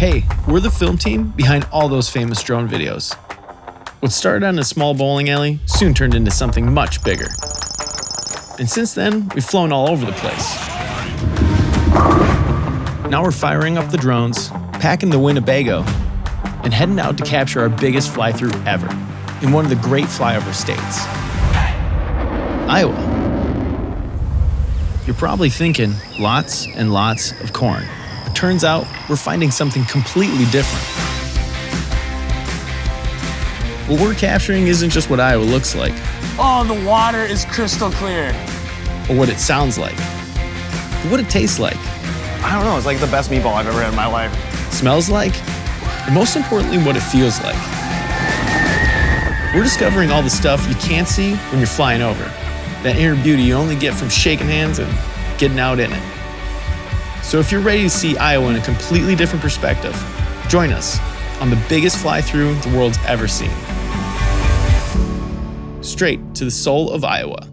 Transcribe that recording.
Hey, we're the film team behind all those famous drone videos. What started on a small bowling alley soon turned into something much bigger. And since then, we've flown all over the place. Now we're firing up the drones, packing the Winnebago, and heading out to capture our biggest fly-through ever in one of the great flyover states, Iowa. You're probably thinking, lots and lots of corn. But turns out, we're finding something completely different. What we're capturing isn't just what Iowa looks like, Oh, the water is crystal clear. or what it sounds like, but what it tastes like, I don't know, it's like the best meatball I've ever had in my life. smells like, and most importantly, what it feels like. We're discovering all the stuff you can't see when you're flying over. That inner beauty you only get from shaking hands and getting out in it. So if you're ready to see Iowa in a completely different perspective, join us on the biggest fly-through the world's ever seen. Straight to the soul of Iowa.